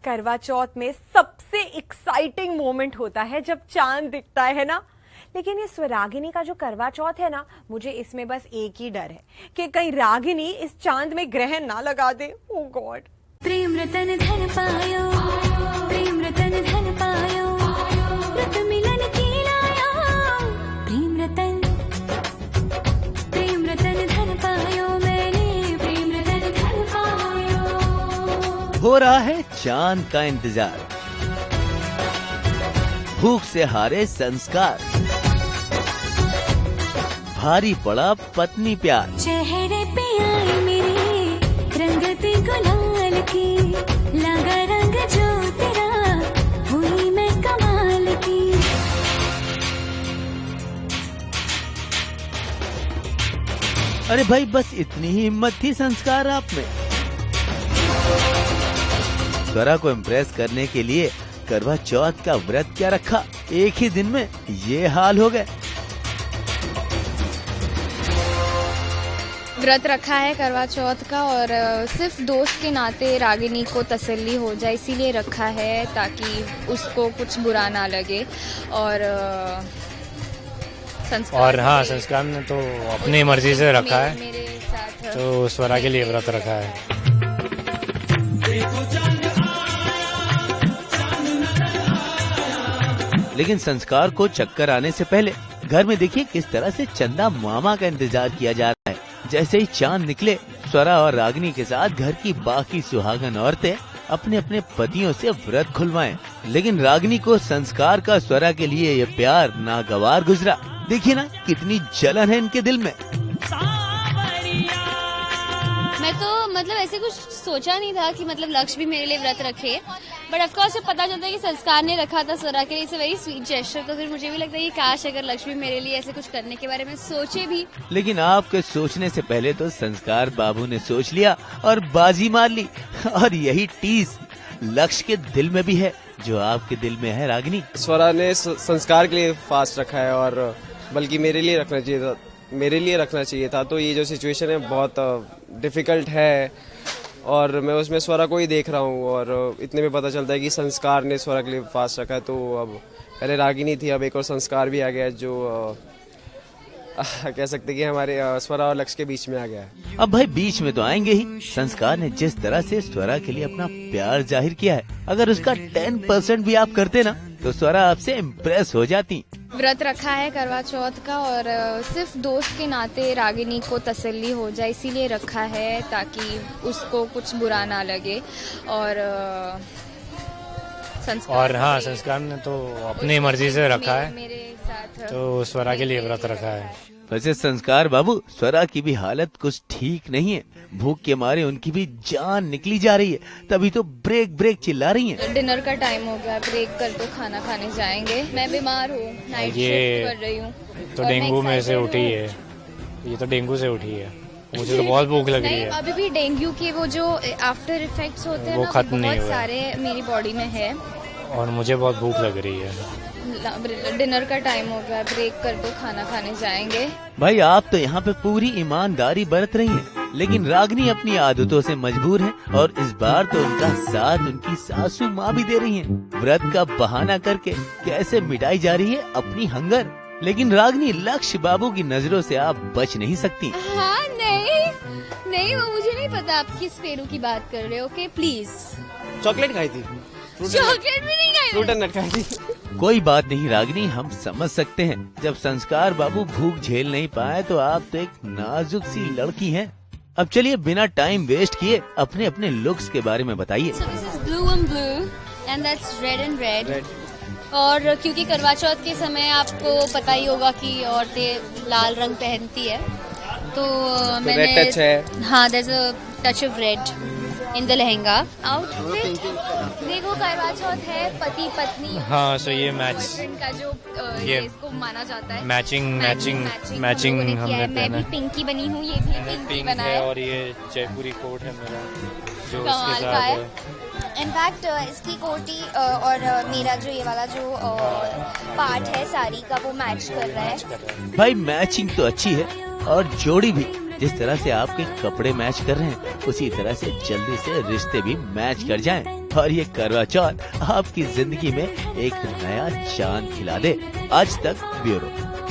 करवा चौथ में सबसे एक्साइटिंग मोमेंट होता है जब चांद दिखता है ना। लेकिन इस रागिनी का जो करवा चौथ है ना, मुझे इसमें बस एक ही डर है कि कहीं रागिनी इस चांद में ग्रहण ना लगा दे। ओ गॉड। प्रेम रतन धन पायो, प्रेम रतन धन पायो, रत मिलन की लायो, प्रेम रतन धन पायो, मैंने प्रेम रतन धन पायो। हो रहा है चांद का इंतजार, भूख से हारे संस्कार, भारी पड़ा पत्नी प्यार। चेहरे पे आई मेरे रंगत गुलाल की, लगा रंग जो तेरा हुई मैं कमाल की। अरे भाई, बस इतनी ही हिम्मत थी संस्कार आप में। स्वरा को इम्प्रेस करने के लिए करवा चौथ का व्रत क्या रखा, एक ही दिन में ये हाल हो गए। व्रत रखा है करवा चौथ का, और सिर्फ दोस्त के नाते रागिनी को तसल्ली हो जाए इसीलिए रखा है, ताकि उसको कुछ बुरा ना लगे। और संस्कार, हाँ, संस्कार ने तो अपनी मर्जी से रखा है, मेरे साथ तो स्वरा के लिए व्रत रखा है। लेकिन संस्कार को चक्कर आने से पहले घर में देखिए किस तरह से चंदा मामा का इंतजार किया जा रहा है। जैसे ही चांद निकले, स्वरा और रागिनी के साथ घर की बाकी सुहागन औरतें अपने अपने पतियों से व्रत खुलवाएं। लेकिन रागिनी को संस्कार का स्वरा के लिए ये प्यार नागवार गुजरा। देखिए ना कितनी जलन है इनके दिल में। मैं तो ऐसे कुछ सोचा नहीं था कि लक्ष्य भी मेरे लिए व्रत रखे, बट ऑफ कोर्स जब पता चलता है कि संस्कार ने रखा था स्वरा के लिए, it's a very sweet gesture, तो फिर मुझे भी लगता है कि काश अगर लक्ष्मी मेरे लिए ऐसे कुछ करने के बारे में सोचे भी। लेकिन आपके सोचने से पहले तो संस्कार बाबू ने सोच लिया और बाजी मार ली। और यही टीस लक्ष्य के दिल में भी है जो आपके दिल में है रागिनी। स्वरा ने संस्कार के लिए फास्ट रखा है, और बल्कि मेरे लिए रखना चाहिए था। तो ये जो सिचुएशन है बहुत डिफिकल्ट है, और मैं उसमें स्वरा को ही देख रहा हूँ, और इतने में पता चलता है कि संस्कार ने स्वरा के लिए फास्ट रखा है। तो अब पहले रागिनी थी, अब एक और संस्कार भी आ गया जो कह सकते कि हमारे स्वरा और लक्ष्य के बीच में आ गया है। अब भाई बीच में तो आएंगे ही। संस्कार ने जिस तरह से स्वरा के लिए अपना प्यार जाहिर किया है, अगर उसका 10% भी आप करते ना तो स्वरा आपसे इम्प्रेस हो जाती। व्रत रखा है करवा चौथ का, और सिर्फ दोस्त के नाते रागिनी को तसल्ली हो जाए इसीलिए रखा है, ताकि उसको कुछ बुरा ना लगे। और संस्कार, हाँ, संस्कार ने तो अपनी मर्जी से रखा है, मेरे साथ तो स्वरा के लिए व्रत रखा है। वैसे संस्कार बाबू, स्वरा की भी हालत कुछ ठीक नहीं है। भूख के मारे उनकी भी जान निकली जा रही है, तभी तो ब्रेक चिल्ला रही हैं। डिनर का टाइम हो गया, ब्रेक कर दो, खाना खाने जाएंगे। मैं बीमार हूँ, नाइट शिफ्ट कर रही हूँ, तो डेंगू में से उठी है, ये तो डेंगू से उठी है। मुझे तो बहुत भूख लग रही है। अभी भी डेंगू के वो जो आफ्टर इफेक्ट्स होते हैं वो ना, खत्म नहीं बहुत हुए, सारे मेरी बॉडी में है, और मुझे बहुत भूख लग रही है। डिनर का टाइम हो गया, ब्रेक कर दो, खाना खाने जाएंगे। भाई आप तो यहाँ पे पूरी ईमानदारी बरत रही हैं, लेकिन रागिनी अपनी आदतों से मजबूर है, और इस बार तो उनका साथ उनकी सासू माँ भी दे रही हैं। व्रत का बहाना करके कैसे मिटाई जा रही है अपनी हंगर। लेकिन रागिनी, लक्ष्य बाबू की नजरों से आप बच नहीं सकती। हाँ, नहीं, वो मुझे नहीं पता आप किस पेरू की बात कर रहे हो। Okay please. चॉकलेट खाई थी, चॉकलेट भी नहीं खाई, फ्रूट एंड नट खाई थी। कोई बात नहीं रागिनी, हम समझ सकते हैं। जब संस्कार बाबू भूख झेल नहीं पाए तो आप तो एक नाजुक सी लड़की हैं। अब चलिए बिना टाइम वेस्ट किए अपने अपने लुक्स के बारे में बताइए। So this is blue and blue and that's red and red. और क्योंकि करवा चौथ के समय आपको पता ही होगा कि औरतें लाल रंग पहनती है, तो मैंने रेड टच है। हाँ, there's a touch of red in the lehenga outfit. देखो करवा चौथ है, पति पत्नी, हाँ, सो ये मैच का जो ये इसको माना जाता है, मैचिंग हमने मैं भी पिंकी बनी हूँ, ये भी पिंकी बना है, और ये जयपुरी कोट है मेरा जो कमाल इसके का साथ है। है। इनफैक्ट इसकी कोटी और मेरा जो ये वाला जो पार्ट है साड़ी का वो मैच कर रहा है। भाई मैचिंग तो अच्छी है, और जोड़ी भी। जिस तरह से आपके कपड़े मैच कर रहे हैं, उसी तरह से जल्दी से रिश्ते भी मैच कर जाएं। और ये करवा चौथ आपकी जिंदगी में एक नया चांद खिला दे। आज तक ब्यूरो।